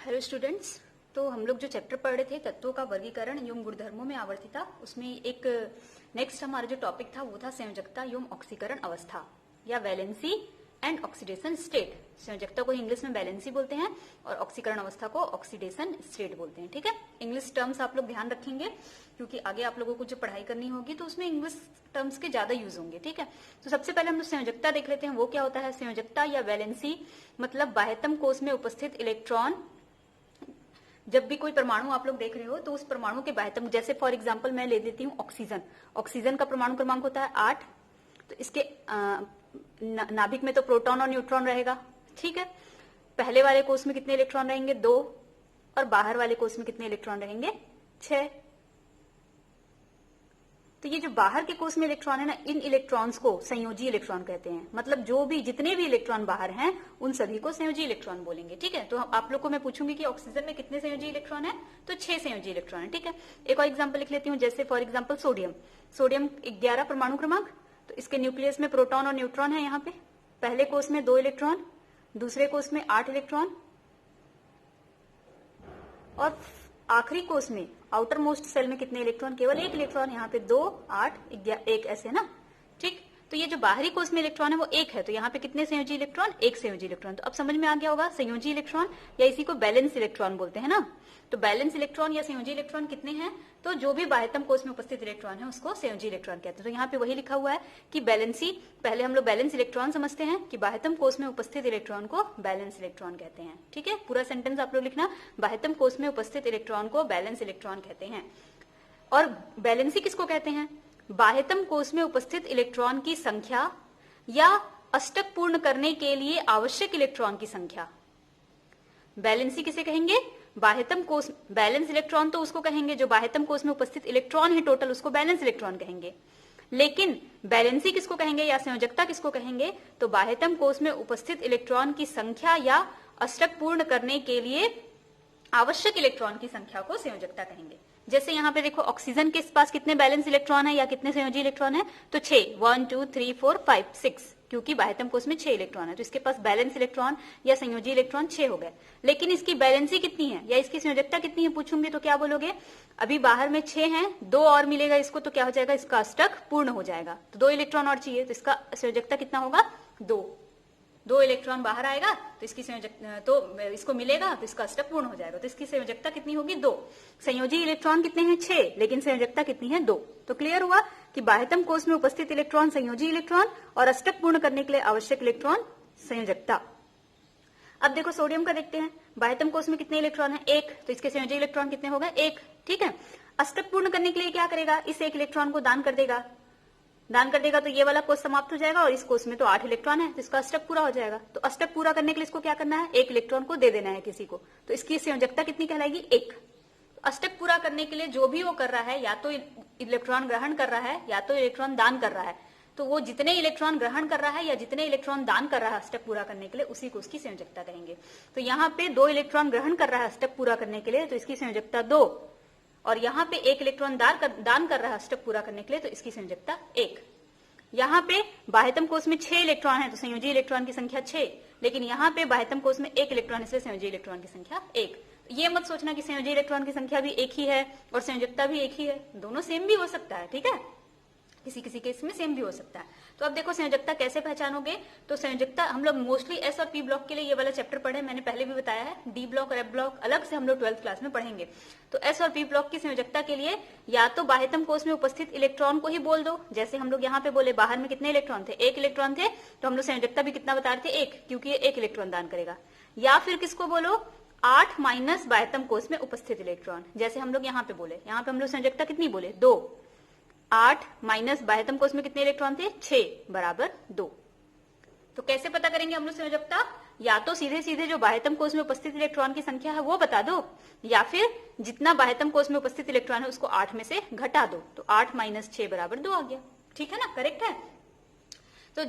Hello students. तो हम लोग जो चैप्टर पढ़ रहे थे तत्वों का वर्गीकरण एवं गुणधर्मों में आवर्तिता, उसमें एक नेक्स्ट हमारा जो टॉपिक था वो था संयोजकता एवं ऑक्सीकरण अवस्था या वैलेंसी एंड ऑक्सीडेशन स्टेट। संयोजकता को इंग्लिश में वैलेंसी बोलते हैं और ऑक्सीकरण अवस्था को ऑक्सीडेशन स्टेट बोलते हैं। ठीक है, इंग्लिश टर्म्स आप लोग ध्यान रखेंगे क्योंकि आगे आप लोगों को जो पढ़ाई करनी होगी तो उसमें इंग्लिश टर्म्स के ज्यादा यूज होंगे। ठीक है, तो सबसे पहले हम लोग संयोजकता देख लेते हैं। वो क्या होता है? संयोजकता या वैलेंसी मतलब बाह्यतम कोश में उपस्थित इलेक्ट्रॉन। जब भी कोई परमाणु आप लोग देख रहे हो तो उस परमाणु के बाह्यतम, जैसे फॉर एग्जांपल मैं ले लेती हूँ ऑक्सीजन। ऑक्सीजन का परमाणु क्रमांक होता है 8। तो इसके नाभिक में तो प्रोटॉन और न्यूट्रॉन रहेगा। ठीक है, पहले वाले कोश में कितने इलेक्ट्रॉन रहेंगे? 2। और बाहर वाले कोश में कितने इलेक्ट्रॉन रहेंगे? 6। तो ये जो बाहर के कोश में इलेक्ट्रॉन है ना, इन इलेक्ट्रॉन्स को संयोजी इलेक्ट्रॉन कहते हैं। मतलब जो भी जितने भी इलेक्ट्रॉन बाहर हैं उन सभी को संयोजी इलेक्ट्रॉन बोलेंगे। ठीक है, तो आप लोग को मैं पूछूंगी कि ऑक्सीजन में कितने संयोजी इलेक्ट्रॉन है? तो 6 संयोजी इलेक्ट्रॉन है। ठीक है, एक और एग्जाम्पल लिख लेती हूँ, जैसे फॉर एग्जाम्पल सोडियम। सोडियम 11 परमाणु क्रमांक। तो इसके न्यूक्लियस में प्रोटॉन और न्यूट्रॉन है। यहाँ पे पहले कोश में 2 इलेक्ट्रॉन, दूसरे कोश में 8 इलेक्ट्रॉन और आखिरी कोश में आउटर मोस्ट सेल में कितने इलेक्ट्रॉन? केवल 1 इलेक्ट्रॉन। यहाँ पे 2, 8, 1 ऐसे ना। ठीक, तो ये जो बाहरी कोश में इलेक्ट्रॉन है वो 1 है। तो यहाँ पे कितने संयोजी इलेक्ट्रॉन? 1 संयोजी इलेक्ट्रॉन। तो अब समझ में आ गया होगा संयोजी इलेक्ट्रॉन या इसी को बैलेंस इलेक्ट्रॉन बोलते हैं ना। तो बैलेंस इलेक्ट्रॉन या संयोजी इलेक्ट्रॉन कितने हैं? तो जो भी बाह्यतम कोश में उपस्थित इलेक्ट्रॉन है उसको संयोजी इलेक्ट्रॉन कहते हैं। तो यहाँ पे वही लिखा हुआ है कि बैलेंसी, पहले हम लोग बैलेंस इलेक्ट्रॉन समझते हैं कि बाह्यतम कोश में उपस्थित इलेक्ट्रॉन को बैलेंस इलेक्ट्रॉन कहते हैं। ठीक है, पूरा सेंटेंस आप लोग लिखना, बाह्यतम कोश में उपस्थित इलेक्ट्रॉन को बैलेंस इलेक्ट्रॉन कहते हैं। और बैलेंसी किसको कहते हैं? बाह्यतम कोश में उपस्थित इलेक्ट्रॉन की संख्या या अष्टक पूर्ण करने के लिए आवश्यक इलेक्ट्रॉन की संख्या। बैलेंसी किसे कहेंगे? बाह्यतम कोश। बैलेंस इलेक्ट्रॉन तो उसको कहेंगे जो बाह्यतम कोश में उपस्थित इलेक्ट्रॉन है टोटल, उसको बैलेंस इलेक्ट्रॉन कहेंगे। लेकिन बैलेंसी किसको कहेंगे या संयोजकता किसको कहेंगे? तो बाह्यतम कोश में उपस्थित इलेक्ट्रॉन की संख्या या अष्टक पूर्ण करने के लिए आवश्यक इलेक्ट्रॉन की संख्या को संयोजकता कहेंगे। जैसे यहाँ पे देखो ऑक्सीजन के पास कितने बैलेंस इलेक्ट्रॉन है या कितने संयोजी इलेक्ट्रॉन है? तो 6, 1 2 3 4 5 6, क्योंकि बाह्यतम कोश में 6 इलेक्ट्रॉन है तो इसके पास बैलेंस इलेक्ट्रॉन या संयोजी इलेक्ट्रॉन 6 हो गए। लेकिन इसकी बैलेंसी कितनी है या इसकी संयोजकता कितनी है पूछूंगी तो क्या बोलोगे? अभी बाहर में 6 है, 2 और मिलेगा इसको तो क्या हो जाएगा? इसका अष्टक पूर्ण हो जाएगा। तो 2 इलेक्ट्रॉन और चाहिए तो इसका संयोजकता कितना होगा? 2 इलेक्ट्रॉन बाहर आएगा तो इसकी संयोजकता, तो इसको मिलेगा तो इसका अष्टक पूर्ण हो जाएगा। तो इसकी संयोजकता कितनी होगी? 2। संयोजी इलेक्ट्रॉन कितने हैं? 6, लेकिन संयोजकता कितनी है? 2। तो क्लियर हुआ कि बाह्यतम कोश में उपस्थित इलेक्ट्रॉन संयोजी इलेक्ट्रॉन और अष्टक पूर्ण करने के लिए आवश्यक इलेक्ट्रॉन संयोजकता। अब देखो सोडियम का देखते हैं। बाह्यतम कोश में कितने इलेक्ट्रॉन है? 1। तो इसके संयोजी इलेक्ट्रॉन कितने हो गए? 1। ठीक है, अष्टक पूर्ण करने के लिए क्या करेगा? इस 1 इलेक्ट्रॉन को दान कर देगा। दान कर देगा तो ये वाला कोश समाप्त हो जाएगा और इस कोश में तो 8 इलेक्ट्रॉन है तो इसका अष्टक पूरा हो जाएगा। तो अष्टक पूरा करने के लिए इसको क्या करना है? 1 इलेक्ट्रॉन को दे देना है किसी को। तो इसकी संयोजकता कितनी कहलाएगी? 1। अष्टक पूरा करने के लिए जो भी वो कर रहा है, या तो इलेक्ट्रॉन ग्रहण कर रहा है या तो इलेक्ट्रॉन दान कर रहा है, तो वो जितने इलेक्ट्रॉन ग्रहण कर रहा है या जितने इलेक्ट्रॉन दान कर रहा है अष्टक पूरा करने के लिए, उसी को उसकी संयोजकता कहेंगे। तो यहाँ पे 2 इलेक्ट्रॉन ग्रहण कर रहा है अष्टक पूरा करने के लिए तो इसकी संयोजकता 2, और यहाँ पे 1 इलेक्ट्रॉन दान कर रहा है अष्टक पूरा करने के लिए तो इसकी संयोजकता 1। यहाँ पे बाह्यतम कोश में 6 इलेक्ट्रॉन है तो संयोजी इलेक्ट्रॉन की संख्या 6, लेकिन यहाँ पे बाह्यतम कोश में 1 इलेक्ट्रॉन इसलिए संयोजी इलेक्ट्रॉन की संख्या 1। ये मत सोचना कि संयोजी इलेक्ट्रॉन की संख्या भी 1 ही है और संयोजकता भी 1 ही है, दोनों सेम भी हो सकता है। ठीक है, किसी किसी केस में सेम भी हो सकता है। तो अब देखो संयोजकता कैसे पहचानोगे? तो संयोजकता हम लोग मोस्टली एस और पी ब्लॉक के लिए ये वाला चैप्टर पढ़े, मैंने पहले भी बताया है। डी ब्लॉक और एफ ब्लॉक अलग से हम लोग 12th क्लास में पढ़ेंगे। तो एस और पी ब्लॉक की संयोजकता के लिए या तो बाह्यतम कोश में उपस्थित इलेक्ट्रॉन को ही बोल दो, जैसे हम लोग यहाँ पे बोले बाहर में कितने इलेक्ट्रॉन थे? 1 इलेक्ट्रॉन थे, तो हम लोग संयोजकता भी कितना बता रहे थे? 1, क्योंकि ये 1 इलेक्ट्रॉन दान करेगा। या फिर किसको बोलो? 8 माइनस बाह्यतम कोश में उपस्थित इलेक्ट्रॉन, जैसे हम लोग यहाँ पे बोले, यहाँ पे हम लोग संयोजकता कितनी बोले? 2। 8 माइनस बाह्यतम कोश में कितने इलेक्ट्रॉन थे? 6 बराबर 2। तो कैसे पता करेंगे हम लोग संयोजकता? या तो सीधे सीधे जो बाह्यतम कोश में उपस्थित इलेक्ट्रॉन की संख्या है वो बता दो, या फिर जितना बाह्यतम कोश में उपस्थित इलेक्ट्रॉन है उसको 8 में से घटा दो। तो 8 माइनस 6 बराबर 2 आ गया। ठीक है ना, करेक्ट है। तो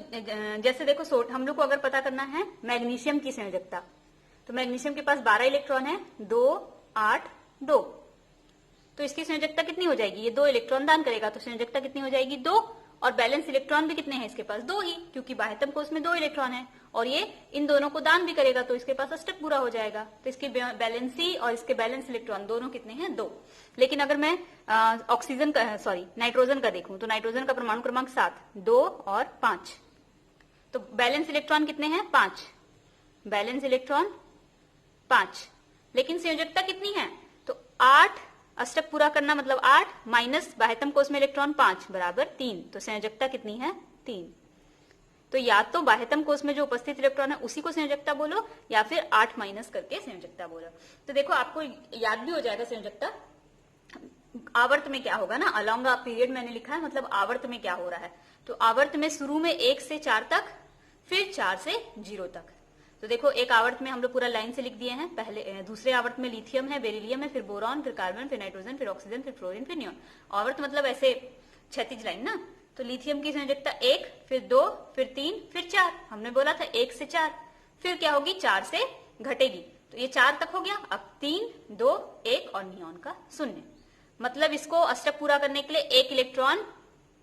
जैसे देखो हम लोग को अगर पता करना है मैग्नीशियम की संयोजकता, तो मैग्नीशियम के पास 12 इलेक्ट्रॉन है, 2 8 2, तो इसकी संयोजकता कितनी हो जाएगी? ये 2 इलेक्ट्रॉन दान करेगा तो संयोजकता कितनी हो जाएगी? 2। और बैलेंस इलेक्ट्रॉन भी कितने हैं इसके पास? 2 ही, क्योंकि बाह्यतम कोष में 2 इलेक्ट्रॉन है और ये इन दोनों को दान भी करेगा तो इसके पास अष्टक पूरा हो जाएगा। तो इसके बैलेंसी और इसके बैलेंस इलेक्ट्रॉन दोनों कितने हैं? 2। लेकिन अगर मैं ऑक्सीजन का नाइट्रोजन का देखूं तो नाइट्रोजन का परमाणु क्रमांक 7, 2 और 5। तो बैलेंस इलेक्ट्रॉन कितने हैं? 5। बैलेंस इलेक्ट्रॉन 5, लेकिन संयोजकता कितनी है? तो 8 अष्टक पूरा करना मतलब 8 माइनस बाह्यतम कोष में इलेक्ट्रॉन 5 बराबर 3। तो संयोजकता कितनी है? 3। तो या तो बाह्यतम कोष में जो उपस्थित इलेक्ट्रॉन है उसी को संयोजकता बोलो या फिर 8 माइनस करके संयोजकता बोलो। तो देखो आपको याद भी हो जाएगा संयोजकता। आवर्त में क्या होगा ना, अलोंग अ पीरियड मैंने लिखा है, मतलब आवर्त में क्या हो रहा है। तो आवर्त में शुरू में 1 से 4 तक, फिर 4 से 0 तक। तो देखो एक आवर्त में हम लोग पूरा लाइन से लिख दिए हैं। पहले दूसरे आवर्त में लिथियम है, बेरिलियम है, फिर बोरॉन, फिर कार्बन, फिर नाइट्रोजन, फिर ऑक्सीजन, फिर फ्लोरीन, फिर नियोन। आवर्त मतलब ऐसे क्षैतिज लाइन ना। तो लिथियम की संयोजकता 1, फिर 2, फिर 3, फिर 4। हमने बोला था 1 से 4, फिर क्या होगी? 4 से घटेगी। तो ये 4 तक हो गया। अब 3, 2, 1 और नियोन का 0। मतलब इसको अष्टक पूरा करने के लिए 1 इलेक्ट्रॉन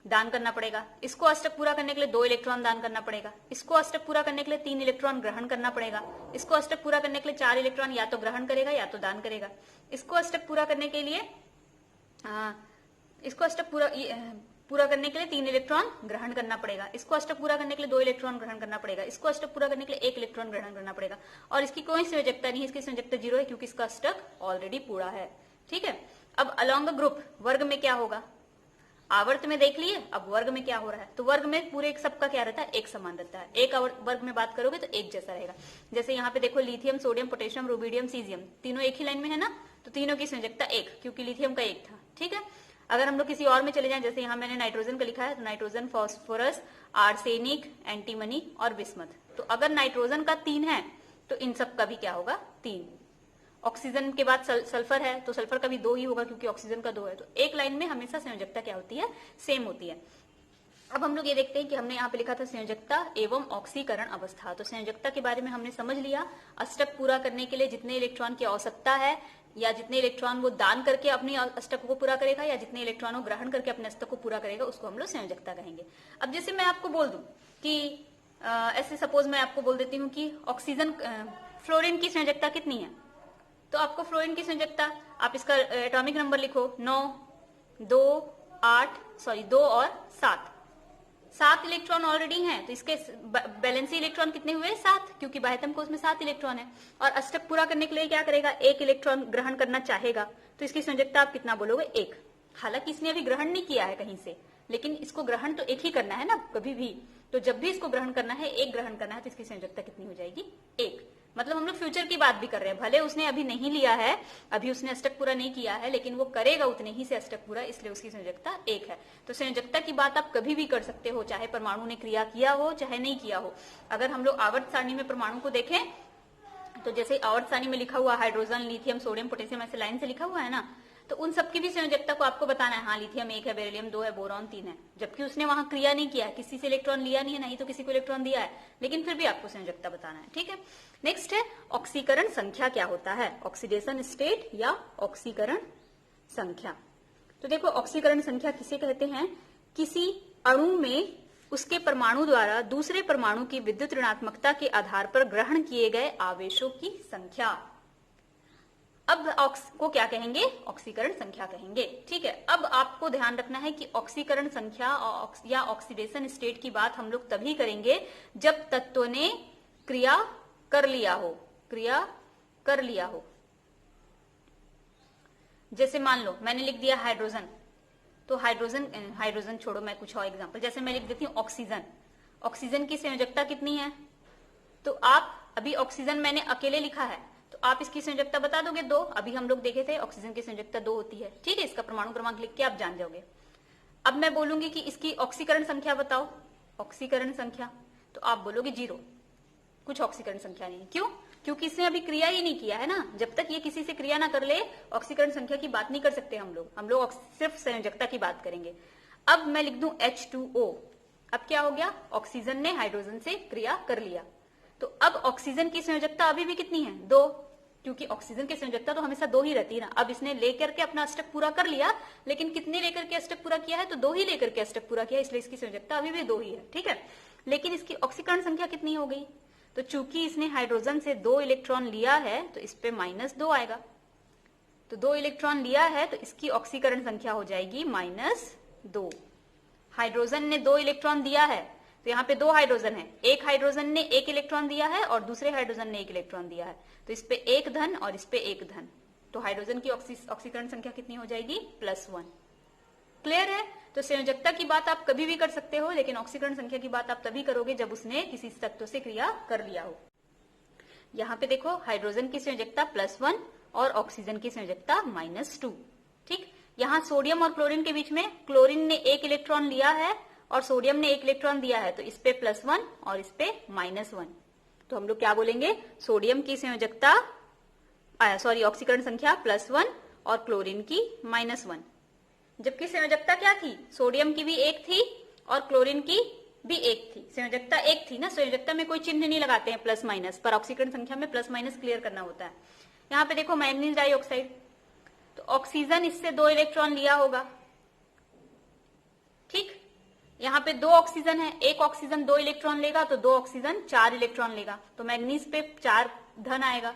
दान करना पड़ेगा, इसको अष्टक पूरा करने के लिए 2 इलेक्ट्रॉन दान करना पड़ेगा, इसको अष्टक पूरा करने के लिए 3 इलेक्ट्रॉन ग्रहण करना पड़ेगा, इसको अष्टक पूरा करने के लिए 4 इलेक्ट्रॉन या तो ग्रहण करेगा या तो दान करेगा, इसको अष्टक पूरा करने के लिए 3 इलेक्ट्रॉन ग्रहण करना पड़ेगा, इसको अष्टक पूरा करने के लिए 2 इलेक्ट्रॉन ग्रहण करना पड़ेगा, इसको अष्टक पूरा करने के लिए 1 इलेक्ट्रॉन ग्रहण करना पड़ेगा। और इसकी कोई संयोजकता नहीं है, इसकी संयोजकता 0 है क्योंकि इसका अष्टक ऑलरेडी पूरा है। ठीक है। अब अलोंग ग्रुप वर्ग में क्या होगा? आवर्त में देख लिए, अब वर्ग में क्या हो रहा है? तो वर्ग में पूरे एक सबका क्या रहता है? एक समान रहता है। एक वर्ग में बात करोगे तो एक जैसा रहेगा। जैसे यहाँ पे देखो lithium, sodium, potassium, rubidium, caesium, तीनों एक ही लाइन में है ना। तो तीनों की संयोजकता 1, क्योंकि लिथियम का 1 था। ठीक है। अगर हम लोग किसी और में चले जाएं, जैसे यहाँ मैंने नाइट्रोजन का लिखा है, तो नाइट्रोजन, फॉस्फोरस, आर्सेनिक, एंटीमनी और बिस्मथ। तो अगर नाइट्रोजन का 3 है तो इन सब का भी क्या होगा? 3। ऑक्सीजन के बाद सल्फर है तो सल्फर का भी 2 ही होगा क्योंकि ऑक्सीजन का 2 है। तो एक लाइन में हमेशा संयोजकता क्या होती है? सेम होती है। अब हम लोग ये देखते हैं कि हमने यहाँ पे लिखा था संयोजकता एवं ऑक्सीकरण अवस्था। तो संयोजकता के बारे में हमने समझ लिया। अष्टक पूरा करने के लिए जितने इलेक्ट्रॉन की आवश्यकता है, या जितने इलेक्ट्रॉन वो दान करके अपनी अष्टक को पूरा करेगा, या जितने इलेक्ट्रॉन वो ग्रहण करके अपने अष्टक को पूरा करेगा, उसको हम लोग संयोजकता कहेंगे। अब जैसे मैं आपको बोल दूं कि ऐसे सपोज मैं आपको बोल देती हूँ कि ऑक्सीजन, फ्लोरीन की संयोजकता कितनी है, तो आपको फ्लोरीन की संयोजकता, आप इसका एटॉमिक नंबर लिखो 9, 2 और 7। 7 इलेक्ट्रॉन ऑलरेडी हैं, तो इसके बैलेंसी इलेक्ट्रॉन कितने हुए? 7, क्योंकि बाह्यतम कोष में 7 इलेक्ट्रॉन है। और अष्टक पूरा करने के लिए क्या करेगा? 1 इलेक्ट्रॉन ग्रहण करना चाहेगा, तो इसकी संयोजकता आप कितना बोलोगे? 1। हालांकि इसने अभी ग्रहण नहीं किया है कहीं से, लेकिन इसको ग्रहण तो 1 ही करना है ना कभी भी। तो जब भी इसको ग्रहण करना है, 1 ग्रहण करना है, तो इसकी संयोजकता कितनी हो जाएगी? 1। मतलब हम लोग फ्यूचर की बात भी कर रहे हैं, भले उसने अभी नहीं लिया है, अभी उसने अष्टक पूरा नहीं किया है, लेकिन वो करेगा उतने ही से अष्टक पूरा, इसलिए उसकी संयोजकता 1 है। तो संयोजकता की बात आप कभी भी कर सकते हो, चाहे परमाणु ने क्रिया किया हो चाहे नहीं किया हो। अगर हम लोग आवर्त सारणी में परमाणु को देखें तो जैसे आवर्त सारणी में लिखा हुआ हाइड्रोजन, लिथियम, सोडियम, पोटेशियम ऐसे लाइन से लिखा हुआ है ना, तो उन सबकी भी संयोजकता को आपको बताना है। हाँ, लिथियम 1 है, बेरिलियम 2 है, बोरॉन 3 है, जबकि उसने वहां क्रिया नहीं किया है, किसी से इलेक्ट्रॉन लिया नहीं है, नहीं तो किसी को इलेक्ट्रॉन दिया है, लेकिन फिर भी आपको संयोजकता बताना है। ठीक है। नेक्स्ट है ऑक्सीकरण संख्या क्या होता है? ऑक्सीडेशन स्टेट या ऑक्सीकरण संख्या। तो देखो ऑक्सीकरण संख्या किसे कहते हैं? किसी अणु में उसके परमाणु द्वारा दूसरे परमाणु की विद्युत ऋणात्मकता के आधार पर ग्रहण किए गए आवेशों की संख्या। अब को क्या कहेंगे? ऑक्सीकरण संख्या कहेंगे। ठीक है। अब आपको ध्यान रखना है कि ऑक्सीकरण संख्या या ऑक्सीडेशन स्टेट की बात हम लोग तभी करेंगे जब तत्व ने क्रिया कर लिया हो। जैसे मान लो मैंने लिख दिया हाइड्रोजन, तो हाइड्रोजन छोड़ो, मैं कुछ और एग्जांपल, जैसे मैं लिख देती हूँ ऑक्सीजन की संयोजकता कितनी है? तो आप अभी ऑक्सीजन मैंने अकेले लिखा है, तो आप इसकी संयोजकता बता दोगे 2। अभी हम लोग देखे थे ऑक्सीजन की संयोजकता 2 होती है। ठीक है। इसका परमाणु क्रमांक लिख के आप जान जाओगे। अब मैं बोलूंगी कि इसकी ऑक्सीकरण संख्या बताओ, ऑक्सीकरण संख्या, तो आप बोलोगे 0, कुछ ऑक्सीकरण संख्या नहीं। क्यों? क्योंकि इसने अभी क्रिया ही नहीं किया है ना। जब तक ये किसी से क्रिया ना कर ले, ऑक्सीकरण संख्या की बात नहीं कर सकते हम लोग सिर्फ संयोजकता की बात करेंगे। अब मैं लिख दूं H2O। अब क्या हो गया? ऑक्सीजन ने हाइड्रोजन से क्रिया कर लिया, तो अब ऑक्सीजन की संयोजकता अभी भी कितनी है? 2। क्योंकि ऑक्सीजन की संयोजकता तो हमेशा 2 ही रहती है ना। अब इसने लेकर के अपना अष्टक पूरा कर लिया, लेकिन कितने लेकर के अष्टक पूरा किया है, तो 2 ही लेकर के अष्टक पूरा किया, इसलिए इसकी संयोजकता अभी भी 2 ही है, ठीक है। लेकिन इसकी ऑक्सीकरण संख्या कितनी हो गई, तो चूंकि इसने हाइड्रोजन से 2 इलेक्ट्रॉन लिया है तो इस पे -2 आएगा। तो 2 इलेक्ट्रॉन लिया है तो इसकी ऑक्सीकरण संख्या हो जाएगी -2। हाइड्रोजन ने 2 इलेक्ट्रॉन दिया है तो यहाँ पे 2 हाइड्रोजन है, एक हाइड्रोजन ने 1 इलेक्ट्रॉन दिया है और दूसरे हाइड्रोजन ने 1 इलेक्ट्रॉन दिया है, तो इस पे 1 धन और इस पे 1 धन, तो हाइड्रोजन की ऑक्सीकरण संख्या कितनी हो जाएगी, +1। क्लियर है। तो संयोजकता की बात आप कभी भी कर सकते हो, लेकिन ऑक्सीकरण संख्या की बात आप तभी करोगे जब उसने किसी तत्व से क्रिया कर लिया हो। यहाँ पे देखो हाइड्रोजन की संयोजकता +1 और ऑक्सीजन की संयोजकता -2, ठीक। यहाँ सोडियम और क्लोरीन के बीच में क्लोरीन ने 1 इलेक्ट्रॉन लिया है और सोडियम ने 1 इलेक्ट्रॉन दिया है, तो इस पे +1 और इस पे -1, तो हम लोग क्या बोलेंगे, सोडियम की संयोजकता ऑक्सीकरण संख्या +1 और क्लोरीन की -1। जबकि संयोजकता क्या थी, सोडियम की भी 1 थी और क्लोरीन की भी 1 थी, संयोजकता 1 थी ना। संयोजकता में कोई चिन्ह नहीं लगाते हैं प्लस माइनस, पर ऑक्सीकरण संख्या में प्लस माइनस क्लियर करना होता है। यहाँ पे देखो मैग्नीज डाइऑक्साइड, तो ऑक्सीजन इससे 2 इलेक्ट्रॉन लिया होगा, ठीक। यहाँ पे 2 ऑक्सीजन है, एक ऑक्सीजन 2 इलेक्ट्रॉन लेगा तो 2 ऑक्सीजन 4 इलेक्ट्रॉन लेगा, तो मैग्नीज पे 4 धन आएगा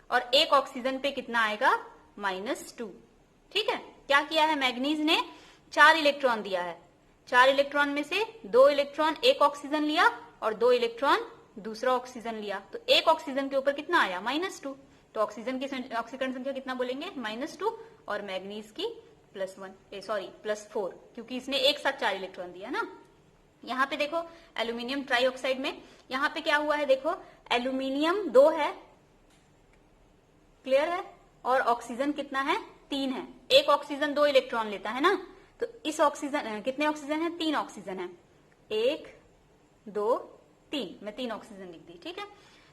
और एक ऑक्सीजन पे कितना आएगा, -2, ठीक है। क्या किया है, मैग्नीज ने 4 इलेक्ट्रॉन दिया है, 4 इलेक्ट्रॉन में से 2 इलेक्ट्रॉन एक ऑक्सीजन लिया और 2 इलेक्ट्रॉन दूसरा ऑक्सीजन लिया, तो एक ऑक्सीजन के ऊपर कितना आया, -2, तो ऑक्सीजन की ऑक्सीकरण संख्या कितना बोलेंगे, -2 और मैग्नीज की +4, क्योंकि इसने एक साथ 4 इलेक्ट्रॉन दिया ना। यहाँ पे देखो एल्यूमिनियम ट्राइऑक्साइड में यहाँ पे क्या हुआ है, देखो एल्यूमिनियम 2 है, क्लियर है, और ऑक्सीजन कितना है, 3 है। एक ऑक्सीजन 2 इलेक्ट्रॉन लेता है ना, तो इस ऑक्सीजन कितने ऑक्सीजन है, 3 ऑक्सीजन है, 1 2 3, मैं 3 ऑक्सीजन लिख दी, ठीक है।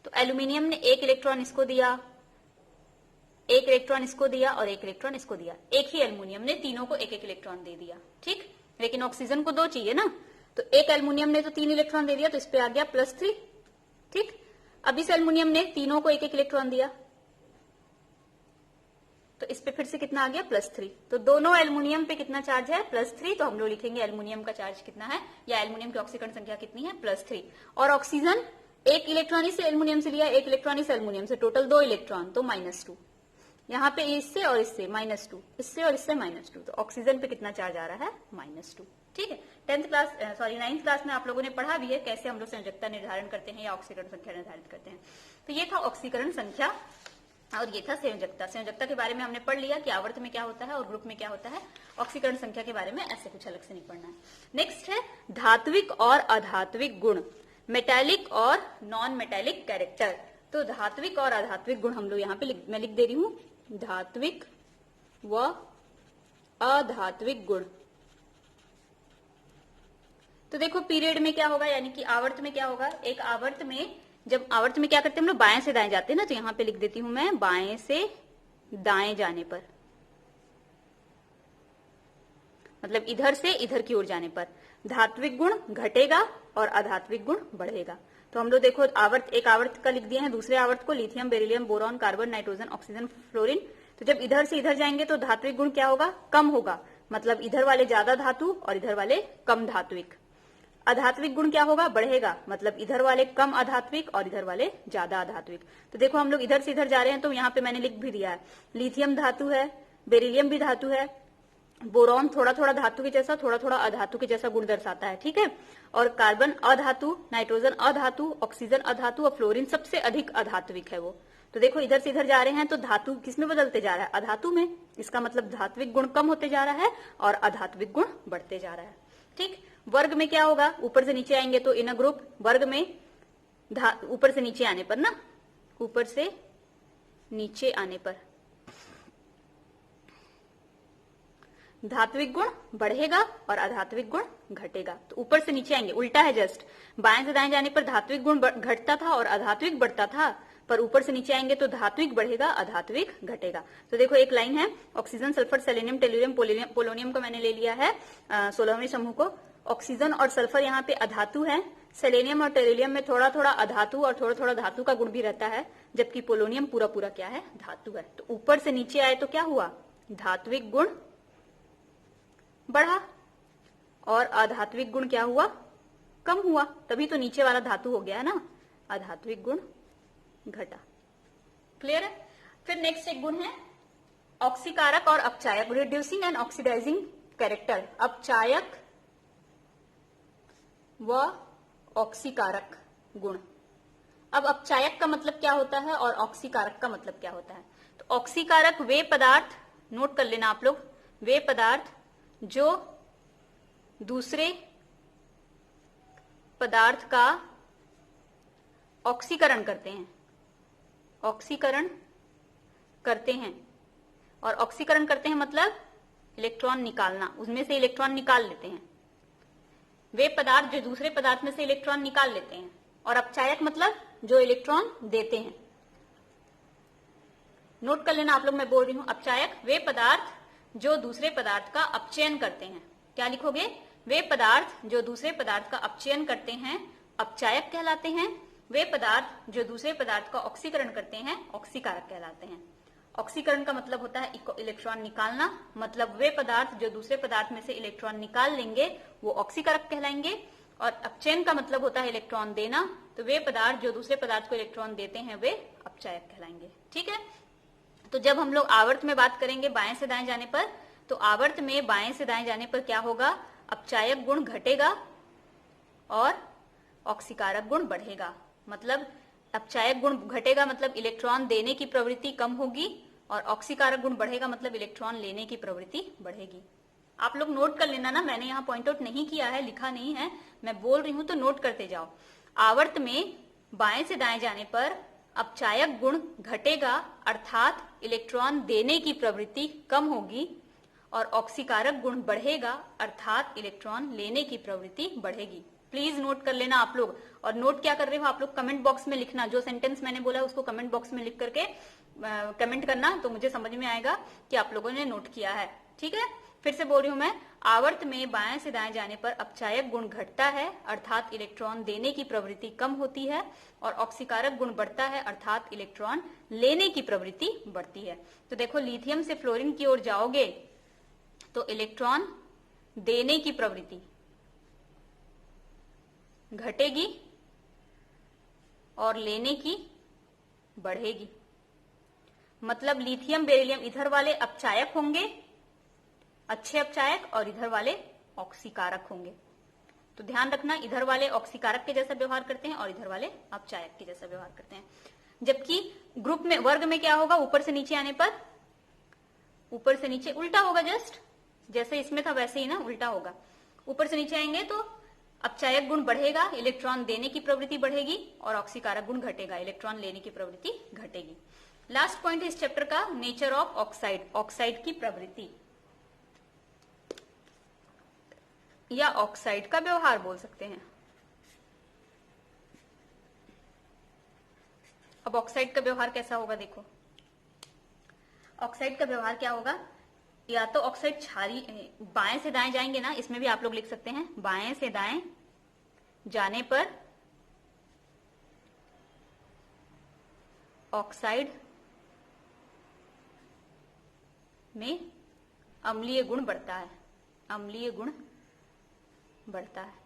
तो एल्यूमिनियम ने 1 इलेक्ट्रॉन इसको दिया, 1 इलेक्ट्रॉन इसको दिया और 1 इलेक्ट्रॉन इसको दिया, एक ही एल्यूमिनियम ने तीनों को 1-1 इलेक्ट्रॉन दे दिया, ठीक। लेकिन ऑक्सीजन को 2 चाहिए ना, तो एक एल्यूमिनियम ने तो 3 इलेक्ट्रॉन दे दिया, तो इस पे आ गया +3, ठीक। अब इस एल्यूमिनियम ने तीनों को 1-1 इलेक्ट्रॉन दिया, तो इस पे फिर से कितना आ गया, +3, तो दोनों एल्यूमिनियम पे कितना चार्ज है, +3, तो हम लोग लिखेंगे एल्यूमिनियम का चार्ज कितना है, या एल्यूमिनियम की ऑक्सीकरण संख्या कितनी है, +3। और ऑक्सीजन 1 इलेक्ट्रॉन इस एल्यूमिनियम से लिया, 1 इलेक्ट्रॉन इस एल्यूमिनियम से, टोटल 2 इलेक्ट्रॉन, तो -2। यहाँ पे इससे और इससे -2, इससे और इससे -2, तो ऑक्सीजन पे कितना चार्ज आ रहा है, -2, ठीक है। 9th क्लास में आप लोगों ने पढ़ा भी है कैसे हम लोग संयोजकता निर्धारण करते हैं या ऑक्सीकरण संख्या निर्धारित करते हैं। तो ये था ऑक्सीकरण संख्या और ये था संयोजकता। संयोजकता के बारे में हमने पढ़ लिया कि आवर्त में क्या होता है और ग्रुप में क्या होता है। ऑक्सीकरण संख्या के बारे में ऐसे कुछ अलग से नहीं पढ़ना है। नेक्स्ट है धात्विक और अधात्विक गुण, मेटालिक और नॉन मेटालिक कैरेक्टर। तो धात्विक और अधात्विक गुण हम लोग यहाँ पे मैं लिख दे रही हूँ, धात्विक व अधात्विक गुण। तो देखो पीरियड में क्या होगा, यानी कि आवर्त में क्या होगा, एक आवर्त में, जब आवर्त में क्या करते हैं हम लोग, बाएं से दाएं जाते हैं ना, तो यहां पे लिख देती हूं मैं, बाएं से दाएं जाने पर, मतलब इधर से इधर की ओर जाने पर धात्विक गुण घटेगा और अधात्विक गुण बढ़ेगा। तो हम लोग देखो एक आवर्त का लिख दिए हैं, दूसरे आवर्त को lithium, beryllium, boron, carbon, nitrogen, oxygen, fluorine. तो जब इधर से इधर जाएंगे तो धात्विक गुण क्या होगा, कम होगा, मतलब इधर वाले ज्यादा धातु और इधर वाले कम धात्विक। अधात्विक गुण क्या होगा, बढ़ेगा, मतलब इधर वाले कम अधात्विक और इधर वाले ज्यादा अधात्विक। तो देखो हम लोग इधर से इधर जा रहे हैं, तो यहाँ पे मैंने लिख भी दिया है, लिथियम धातु है, बेरिलियम भी धातु है, बोरॉन थोड़ा थोड़ा धातु के जैसा, थोड़ा थोड़ा अधातु के जैसा गुण दर्शाता है, ठीक है। और कार्बन अधातु, नाइट्रोजन अधातु, ऑक्सीजन अधातु और फ्लोरीन सबसे अधिक अधात्विक है वो। तो देखो इधर से इधर जा रहे हैं तो धातु किसमें बदलते जा रहा है, अधातु में। इसका मतलब धात्विक गुण कम होते जा रहा है और अधात्विक गुण बढ़ते जा रहा है, ठीक। वर्ग में क्या होगा, ऊपर से नीचे आएंगे तो इन अ ग्रुप, वर्ग में ऊपर से नीचे आने पर ना, ऊपर से नीचे आने पर धात्विक गुण बढ़ेगा और अधात्विक गुण घटेगा। तो ऊपर से नीचे आएंगे, उल्टा है जस्ट, बाएं से दाएं जाने पर धात्विक गुण घटता था और अधात्विक बढ़ता था, पर ऊपर से नीचे आएंगे तो धात्विक बढ़ेगा, अधात्विक घटेगा। तो देखो एक लाइन है, oxygen, sulphur, selenium, tellurium, polonium को मैंने ले लिया है 16वें समूह को, ऑक्सीजन और सल्फर यहाँ पे अधातु है, सेलेनियम और टेरिलियम में थोड़ा थोड़ा अधातु और थोड़ा थोड़ा धातु का गुण भी रहता है, जबकि पोलोनियम पूरा पूरा क्या है, धातु है। तो ऊपर से नीचे आए तो क्या हुआ, धात्विक गुण बढ़ा और अधात्विक गुण क्या हुआ, कम हुआ, तभी तो नीचे वाला धातु हो गया है ना, अधात्विक गुण घटा। क्लियर है। फिर नेक्स्ट एक गुण है ऑक्सीकारक और अपचायक, रिड्यूसिंग एंड ऑक्सीडाइजिंग कैरेक्टर, अपचायक व ऑक्सीकारक गुण। अब अपचायक का मतलब क्या होता है और ऑक्सीकारक का मतलब क्या होता है। तो ऑक्सीकारक वे पदार्थ, नोट कर लेना आप लोग, वे पदार्थ जो दूसरे पदार्थ का ऑक्सीकरण करते हैं, ऑक्सीकरण करते हैं, और ऑक्सीकरण करते हैं मतलब इलेक्ट्रॉन निकालना, उसमें से इलेक्ट्रॉन निकाल लेते हैं। वे पदार्थ जो दूसरे पदार्थ में से इलेक्ट्रॉन निकाल लेते हैं, और अपचायक मतलब जो इलेक्ट्रॉन देते हैं। नोट कर लेना आप लोग, मैं बोल रही हूं अपचायक वे पदार्थ जो दूसरे पदार्थ का अपचयन करते हैं। क्या लिखोगे, वे पदार्थ जो दूसरे पदार्थ का अपचयन करते हैं अपचायक कहलाते हैं, वे पदार्थ जो दूसरे पदार्थ का ऑक्सीकरण करते हैं ऑक्सीकारक कहलाते हैं। ऑक्सीकरण का मतलब होता है इलेक्ट्रॉन निकालना, मतलब वे पदार्थ जो दूसरे पदार्थ में से इलेक्ट्रॉन निकाल लेंगे वो ऑक्सीकारक कहलाएंगे, और अपचयन का मतलब होता है इलेक्ट्रॉन देना, तो वे पदार्थ जो दूसरे पदार्थ को इलेक्ट्रॉन देते हैं वे अपचायक कहलाएंगे। ठीक है। तो जब हम लोग आवर्त में बात करेंगे बाएं से दाएं जाने पर, तो आवर्त में बाएं से दाएं जाने पर क्या होगा, अपचायक गुण घटेगा और ऑक्सीकारक गुण बढ़ेगा। मतलब अपचायक गुण घटेगा मतलब इलेक्ट्रॉन देने की प्रवृत्ति कम होगी, और ऑक्सीकारक गुण बढ़ेगा मतलब इलेक्ट्रॉन लेने की प्रवृत्ति बढ़ेगी। आप लोग नोट कर लेना ना, मैंने यहाँ पॉइंट आउट नहीं किया है, लिखा नहीं है, मैं बोल रही हूं तो नोट करते जाओ। आवर्त में बाएं से दाएं जाने पर अपचायक गुण घटेगा अर्थात इलेक्ट्रॉन देने की प्रवृत्ति कम होगी, और ऑक्सीकारक गुण बढ़ेगा अर्थात इलेक्ट्रॉन लेने की प्रवृत्ति बढ़ेगी। प्लीज नोट कर लेना आप लोग। और नोट क्या कर रहे हो आप लोग, कमेंट बॉक्स में लिखना, जो सेंटेंस मैंने बोला उसको कमेंट बॉक्स में लिख करके कमेंट करना, तो मुझे समझ में आएगा कि आप लोगों ने नोट किया है। ठीक है, फिर से बोल रही हूं मैं, आवर्त में बाएं से दाएं जाने पर अपचायक गुण घटता है अर्थात इलेक्ट्रॉन देने की प्रवृत्ति कम होती है, और ऑक्सीकारक गुण बढ़ता है अर्थात इलेक्ट्रॉन लेने की प्रवृत्ति बढ़ती है। तो देखो, लिथियम से फ्लोरीन की ओर जाओगे तो इलेक्ट्रॉन देने की प्रवृत्ति घटेगी और लेने की बढ़ेगी। मतलब लिथियम बेरिलियम इधर वाले अपचायक होंगे, अच्छे अपचायक, और इधर वाले ऑक्सीकारक होंगे। तो ध्यान रखना, इधर वाले ऑक्सीकारक के जैसा व्यवहार करते हैं और इधर वाले अपचायक के जैसा व्यवहार करते हैं। जबकि ग्रुप में, वर्ग में क्या होगा, ऊपर से नीचे आने पर ऊपर से नीचे उल्टा होगा, जस्ट जैसे इसमें था वैसे ही ना, उल्टा होगा। ऊपर से नीचे आएंगे तो अपचायक गुण बढ़ेगा, इलेक्ट्रॉन देने की प्रवृत्ति बढ़ेगी, और ऑक्सीकारक गुण घटेगा, इलेक्ट्रॉन लेने की प्रवृत्ति घटेगी। लास्ट पॉइंट है इस चैप्टर का, नेचर ऑफ ऑक्साइड, ऑक्साइड की प्रवृत्ति या ऑक्साइड का व्यवहार बोल सकते हैं। अब ऑक्साइड का व्यवहार कैसा होगा, देखो ऑक्साइड का व्यवहार क्या होगा, या तो ऑक्साइड क्षारीय, बाएं से दाएं जाएंगे ना, इसमें भी आप लोग लिख सकते हैं, बाएं से दाएं जाने पर ऑक्साइड में अम्लीय गुण बढ़ता है, अम्लीय गुण बढ़ता है।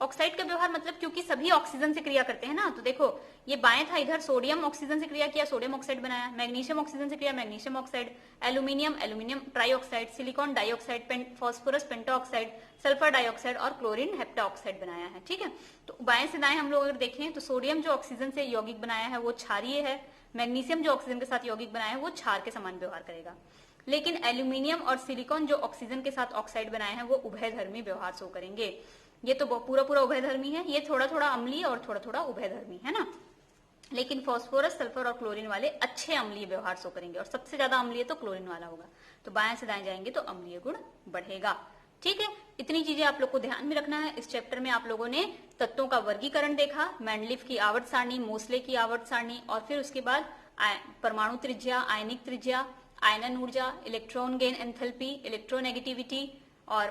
ऑक्साइड का व्यवहार मतलब, क्योंकि सभी ऑक्सीजन से क्रिया करते हैं ना, तो देखो ये बाएं था, इधर सोडियम ऑक्सीजन से क्रिया किया, सोडियम ऑक्साइड बनाया, मैग्नीशियम ऑक्सीजन से क्रिया, magnesium oxide, aluminium, aluminium trioxide, silicon dioxide, phosphorus pentoxide, sulphur dioxide और क्लोरीन हेप्टाऑक्साइड बनाया है। ठीक है, तो बाएं से दाएं हम लोग अगर देखें तो सोडियम जो ऑक्सीजन से यौगिक बनाया है वो क्षारीय है, मैग्नीशियम जो ऑक्सीजन के साथ यौगिक बनाया है वो क्षार के समान व्यवहार करेगा, लेकिन एल्यूमिनियम और सिलिकॉन जो ऑक्सीजन के साथ ऑक्साइड बनाए हैं वो उभयधर्मी व्यवहार शो करेंगे। ये तो पूरा पूरा उभयधर्मी है, ये थोड़ा थोड़ा अम्लीय और थोड़ा थोड़ा उभयधर्मी है ना, लेकिन फास्फोरस, सल्फर और क्लोरीन वाले अच्छे अम्लीय व्यवहार शो करेंगे, और सबसे ज्यादा अम्लीय तो क्लोरीन वाला होगा। तो बाएं से दाएं जाएंगे तो अम्लीय गुण बढ़ेगा। ठीक है, इतनी चीजें आप लोग को ध्यान में रखना है। इस चैप्टर में आप लोगों ने तत्वों का वर्गीकरण देखा, मैंडलिफ की आवर्त सारणी, मोसले की आवर्त सारणी, और फिर उसके बाद परमाणु त्रिज्या, आयनिक त्रिज्या, आयनन ऊर्जा, इलेक्ट्रॉन गेन एंथैल्पी, इलेक्ट्रोनेगेटिविटी, और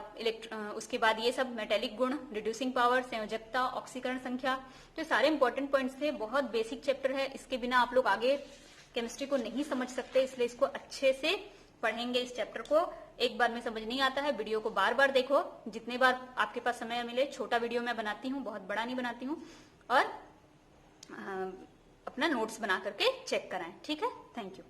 उसके बाद ये सब मेटेलिक गुण, रिड्यूसिंग पावर, संयोजकता, ऑक्सीकरण संख्या, तो सारे इंपॉर्टेंट पॉइंट्स थे। बहुत बेसिक चैप्टर है, इसके बिना आप लोग आगे केमिस्ट्री को नहीं समझ सकते, इसलिए इसको अच्छे से पढ़ेंगे। इस चैप्टर को एक बार में समझ नहीं आता है, वीडियो को बार बार देखो, जितने बार आपके पास समय मिले। छोटा वीडियो मैं बनाती हूँ, बहुत बड़ा नहीं बनाती हूँ, और अपना नोट्स बना करके चेक कराएं। ठीक है, थैंक यू।